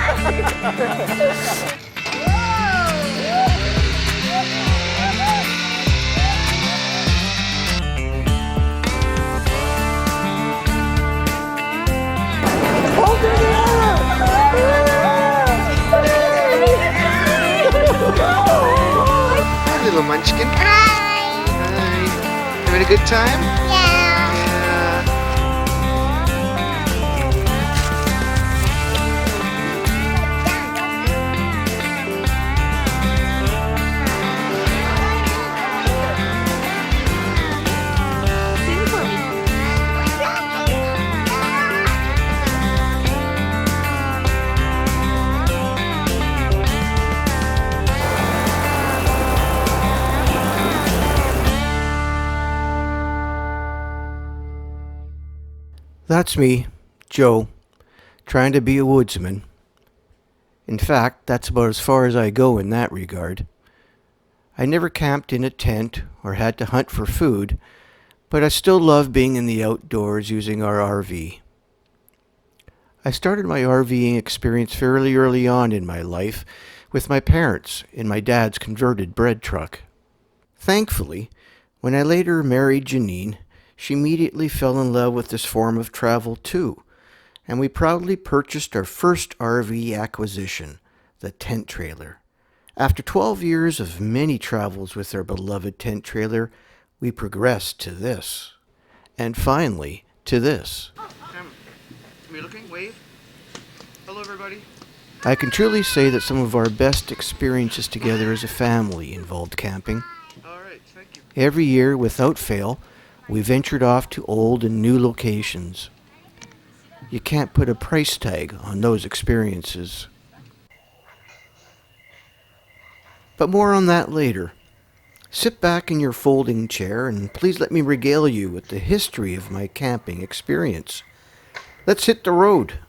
Hi, little munchkin. Hi. Having a good time? Yeah. Sing for me. That's me, Joe, trying to be a woodsman. In fact, that's about as far as I go in that regard. I never camped in a tent or had to hunt for food, but I still love being in the outdoors using our RV. I started my RVing experience fairly early on in my life with my parents in my dad's converted bread truck. Thankfully, when I later married Janine, she immediately fell in love with this form of travel too, and we proudly purchased our first RV acquisition, the tent trailer. After 12 years of many travels with our beloved tent trailer, we progressed to this, and finally to this. Come here looking, wave. Hello, everybody. I can truly say that some of our best experiences together as a family involved camping. All right, thank you. Every year, without fail, we ventured off to old and new locations. You can't put a price tag on those experiences. But more on that later. Sit back in your folding chair and please let me regale you with the history of my camping experience. Let's hit the road.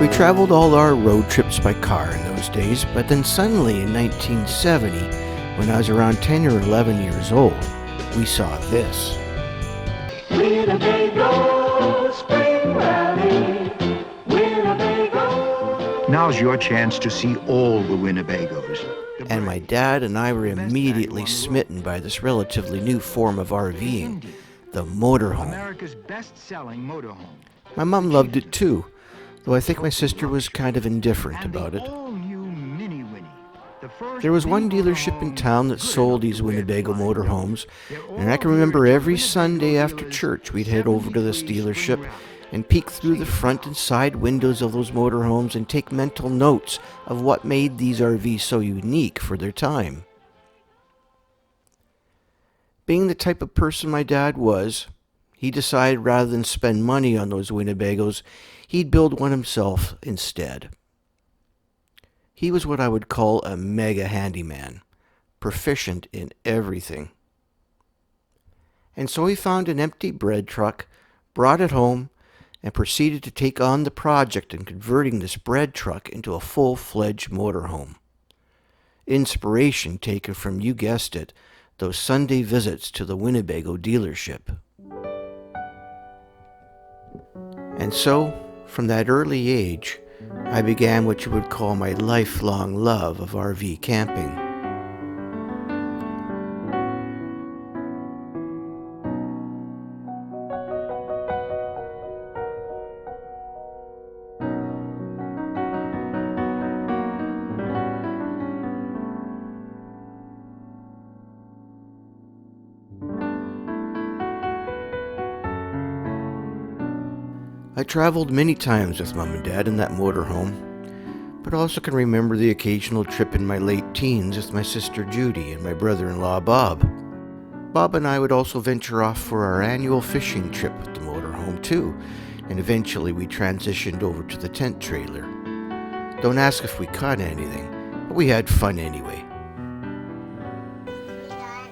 We traveled all our road trips by car in those days, but then suddenly in 1970, when I was around 10 or 11 years old, we saw this. Winnebago, Spring Valley, Winnebago. Now's your chance to see all the Winnebagos. And my dad and I were immediately smitten by this relatively new form of RVing, the motorhome. America's best-selling motorhome. My mom loved it too, though I think my sister was kind of indifferent about it. There was one dealership in town that sold these Winnebago motorhomes, and I can remember every Sunday after church we'd head over to this dealership and peek through the front and side windows of those motorhomes and take mental notes of what made these RVs so unique for their time. Being the type of person my dad was, he decided rather than spend money on those Winnebagos, he'd build one himself instead. He was what I would call a mega handyman, proficient in everything. And so he found an empty bread truck, brought it home, and proceeded to take on the project in converting this bread truck into a full-fledged motorhome. Inspiration taken from, you guessed it, those Sunday visits to the Winnebago dealership. And so, from that early age, I began what you would call my lifelong love of RV camping. I traveled many times with Mom and Dad in that motorhome, but also can remember the occasional trip in my late teens with my sister Judy and my brother-in-law Bob. Bob and I would also venture off for our annual fishing trip with the motorhome too, and eventually we transitioned over to the tent trailer. Don't ask if we caught anything, but we had fun anyway.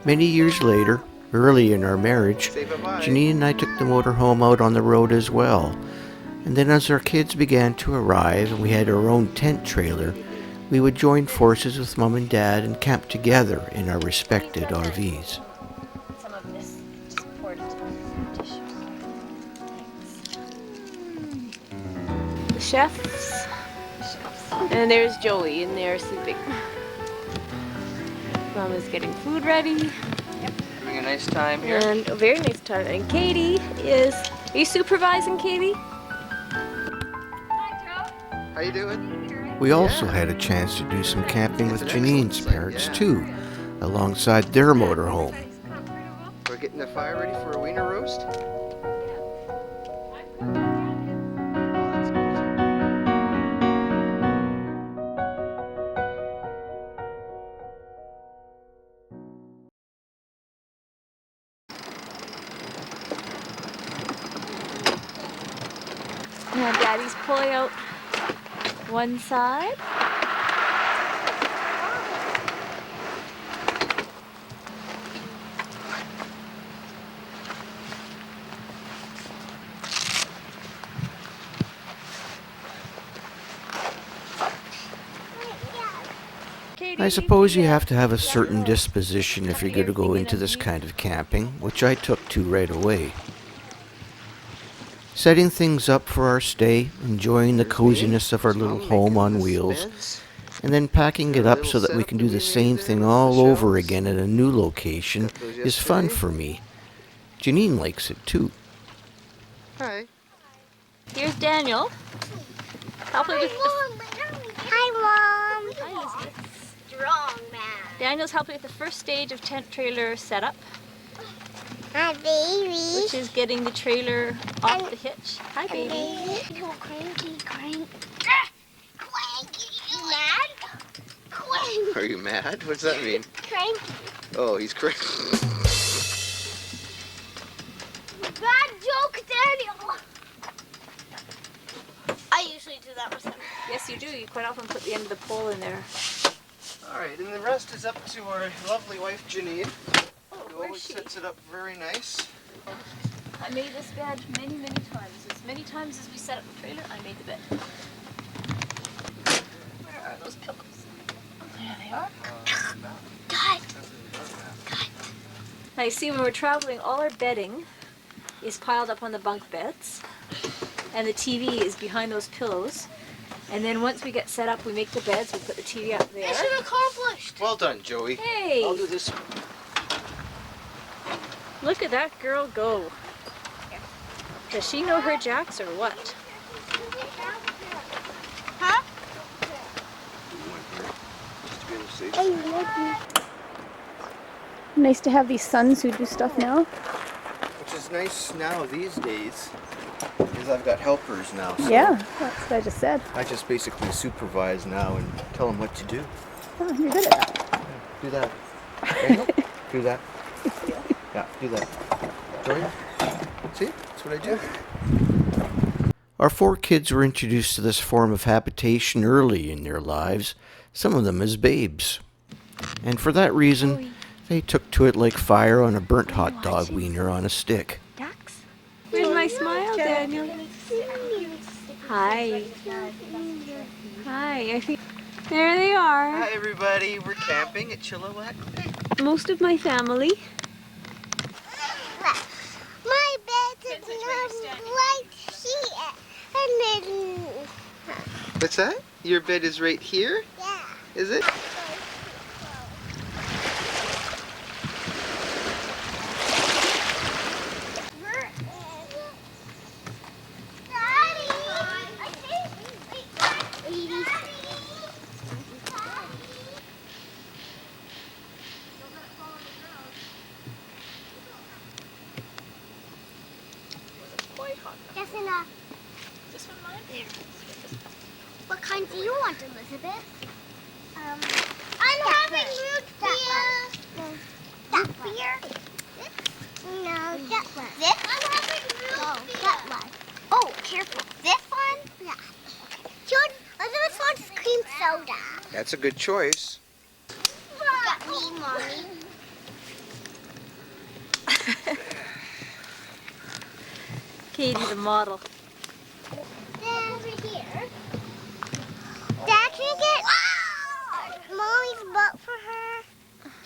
Many years later, early in our marriage, Say bye-bye. Janine and I took the motorhome out on the road as well. And then as our kids began to arrive and we had our own tent trailer, we would join forces with Mom and Dad and camp together in our respected RVs. Some of this just poured into the tissues. The chefs. And there's Joey in there sleeping. Mom is getting food ready. Having a nice time here. And a very nice time. And Katie is... Are you supervising, Katie? How you doing? We also had a chance to do some camping with Janine's parents too, alongside their motorhome. We're getting the fire ready for a wiener roast. Now Daddy's pulling out one side. I suppose you have to have a certain disposition if you're going to go into this kind of camping, which I took to right away. Setting things up for our stay, enjoying the coziness of our little home on wheels, and then packing it up so that we can do the same thing all over again at a new location is fun for me. Janine likes it too. Hi. Here's Daniel. Helping with Hi, Mom. Hi, Elizabeth. Strong man. Daniel's helping with the first stage of tent trailer setup, Hi, baby. which is getting the trailer off the hitch. Hi, baby. Baby. Oh, cranky, cranky. Cranky. You mad? Cranky. Are you mad? What's that mean? Cranky. Oh, he's crazy. Bad joke, Daniel. I usually do that with him. Yes, you do. You quite often put the end of the pole in there. All right, and the rest is up to our lovely wife, Janine, Oh, who where's always she? sets it up very nice. I made this bed many, many times. As many times as we set up the trailer, I made the bed. Where are those pillows? There they are. God. Now you see, when we're traveling, all our bedding is piled up on the bunk beds, and the TV is behind those pillows. And then once we get set up, we make the beds, we put the TV up there. Mission accomplished. Well done, Joey. Hey! I'll do this. Look at that girl go. Does she know her jacks or what? Huh? Just to be able to see. Nice to have these sons who do stuff now. Which is nice now these days, because I've got helpers now. So Yeah, that's what I just said. I just basically supervise now and tell them what to do. Oh, you're good at that. Do that. Daniel, do that. Yeah, do that. Joey, see? That's what I do. Our 4 kids were introduced to this form of habitation early in their lives, some of them as babes. And for that reason, they took to it like fire on a burnt hot dog wiener on a stick. Ducks? Where's my smile, Daniel? Hi. Hi. I think there they are. Hi, everybody. We're camping at Chilliwack. Most of my family. My bed is right here. And then, What's that? Your bed is right here? yeah. Is it? Just enough. This one mine? What kind do you want, Elizabeth? I'm having root beer. Root beer? That's a good choice. Got me, Mommy. Katie, the model. Dad, over here. Dad, can you get Mommy's butt for her?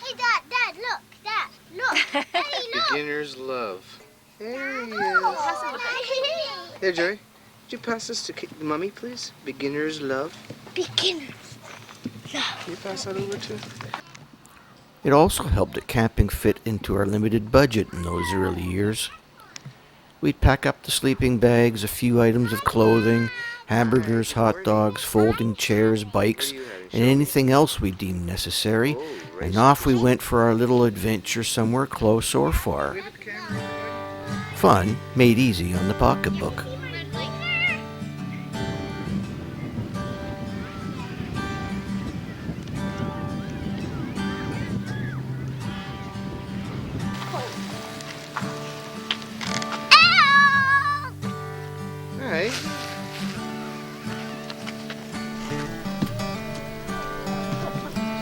Hey, Dad, look. Dad, look. Daddy, look. Beginner's love. There he is. Oh, Here, Joey. Would you pass this to Mummy, please? Beginner's love. beginners. Can you pass that over to? It also helped that camping fit into our limited budget in those early years. We'd pack up the sleeping bags, a few items of clothing, hamburgers, hot dogs, folding chairs, bikes, and anything else we deemed necessary, and off we went for our little adventure somewhere close or far. Fun made easy on the pocketbook. Alright.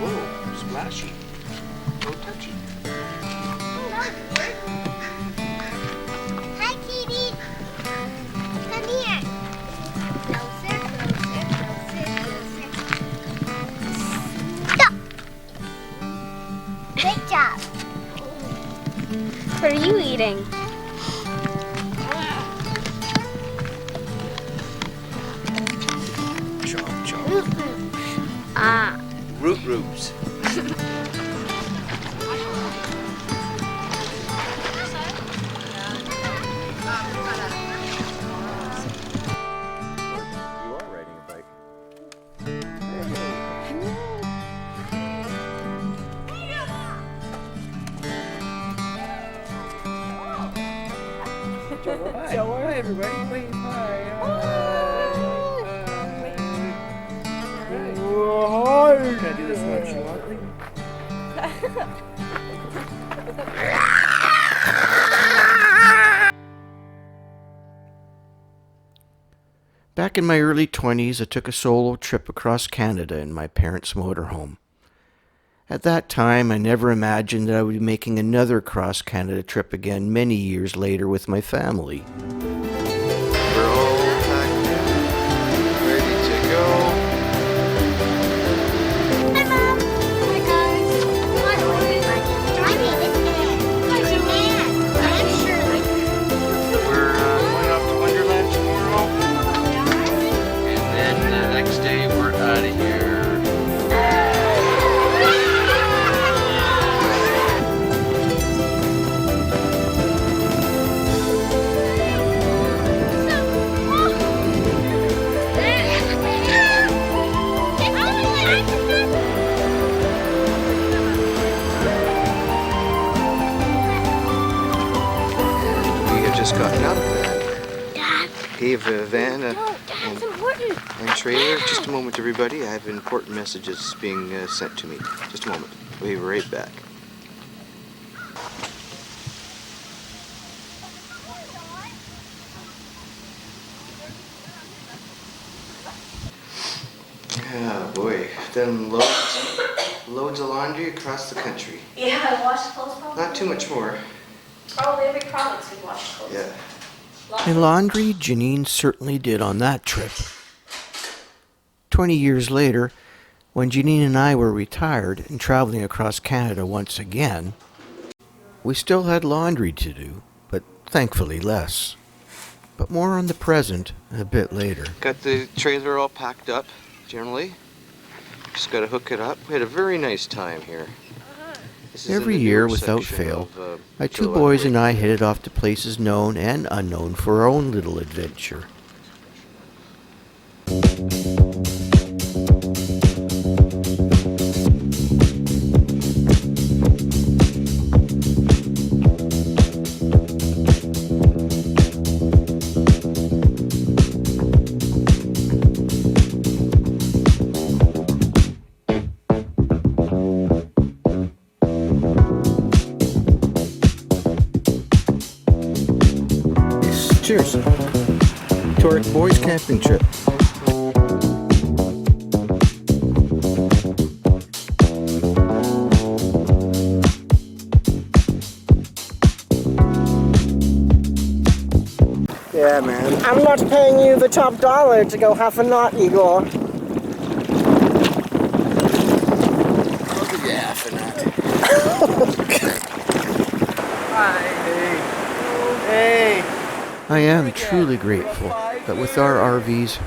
Whoa, splashy. Don't touch it. Hi, Kitty. Come here. Closer, closer, closer, closer. Stop. Great job. What are you eating? Chomp, chomp. Ah. Root Roots. You are riding a bike. Joe, hi everybody. Wait, hi. Can I do this nonchalantly? Back in my early 20s, I took a solo trip across Canada in my parents' motorhome. At that time, I never imagined that I would be making another cross-Canada trip again many years later with my family. We're all packed in, ready to go. Hi, Mom. Hi, guys. Hi, boys. My name is Anne. Hi, Joanne. I'm Shirley. We're going off to Wonderland tomorrow, and then the next day we're out of here. We have just gotten out of the van. Dad, Gave a van that's important. and trailer. Just a moment, everybody. I have important messages being sent to me. Just a moment. We'll be right back. Oh boy, done loads of laundry across the country. Yeah, I washed clothes probably. Not too much more. Probably every province we washed clothes. Yeah. Lots And of- laundry, Janine certainly did on that trip. 20 years later, when Janine and I were retired and traveling across Canada once again, we still had laundry to do, but thankfully less. But more on the present a bit later. Got the trailer all packed up, generally. Just got to hook it up. We had a very nice time here. This is in Every the year, newer without section fail, of, my two Chilliwack boys Lake. and I headed off to places known and unknown for our own little adventure. Cheers to our boys camping trip. Yeah, man. I'm not paying you the top dollar to go half a knot, Igor. I'll give you half a nut. Hey. I am truly grateful that with our RVs,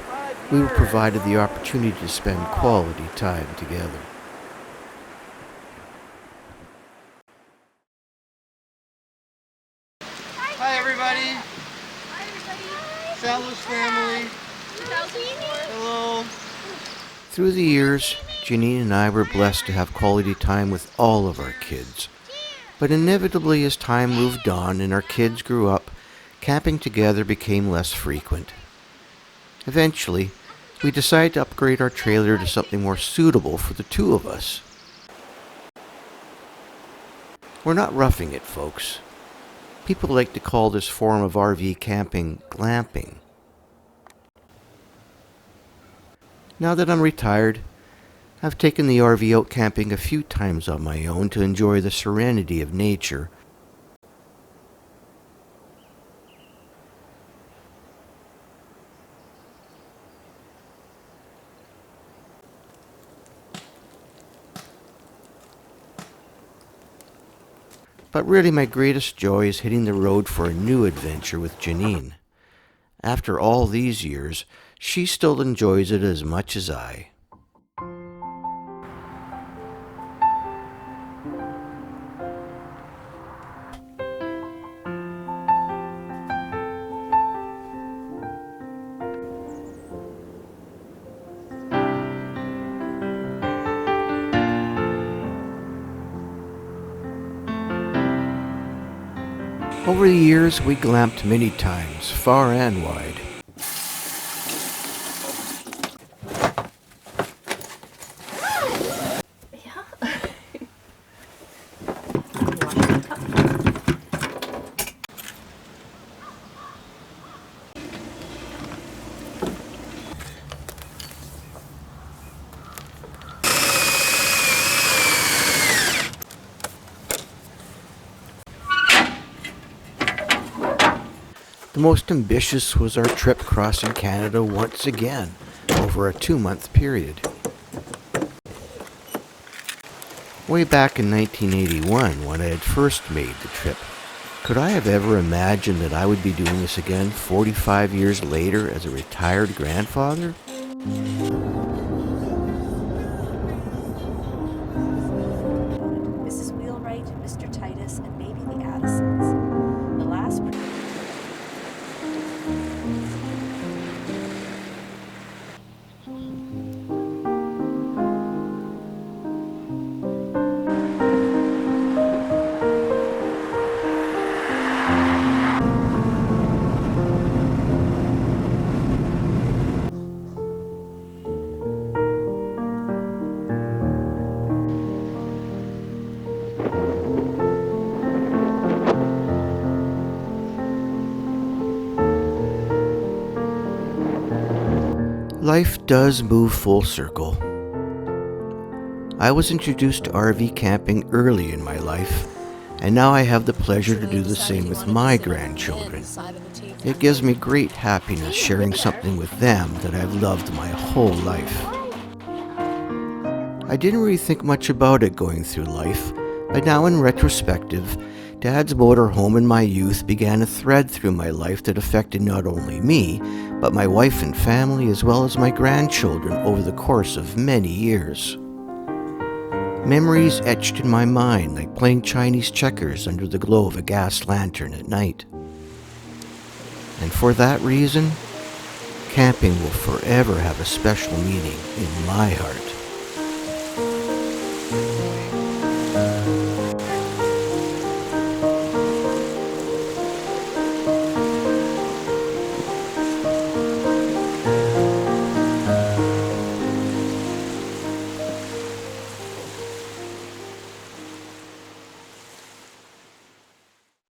we were provided the opportunity to spend quality time together. Hi everybody. Hi, everybody. Sallo's family. Hello. Through the years, Janine and I were blessed to have quality time with all of our kids. But inevitably, as time moved on and our kids grew up, camping together became less frequent. Eventually, we decided to upgrade our trailer to something more suitable for the two of us. We're not roughing it, folks. People like to call this form of RV camping glamping. Now that I'm retired, I've taken the RV out camping a few times on my own to enjoy the serenity of nature. But really my greatest joy is hitting the road for a new adventure with Janine. After all these years, she still enjoys it as much as I. Over the years, we glamped many times, far and wide. The most ambitious was our trip crossing Canada once again, over a 2-month period. Way back in 1981, when I had first made the trip, could I have ever imagined that I would be doing this again 45 years later as a retired grandfather? Mrs. Wheelwright, Mr. Titus, and maybe the Addisons. The last. Life does move full circle. I was introduced to RV camping early in my life, and now I have the pleasure to do the same with my grandchildren. It gives me great happiness sharing something with them that I've loved my whole life. I didn't really think much about it going through life, but now in retrospective, Dad's motorhome in my youth began a thread through my life that affected not only me, but my wife and family as well as my grandchildren over the course of many years. Memories etched in my mind like playing Chinese checkers under the glow of a gas lantern at night. And for that reason, camping will forever have a special meaning in my heart.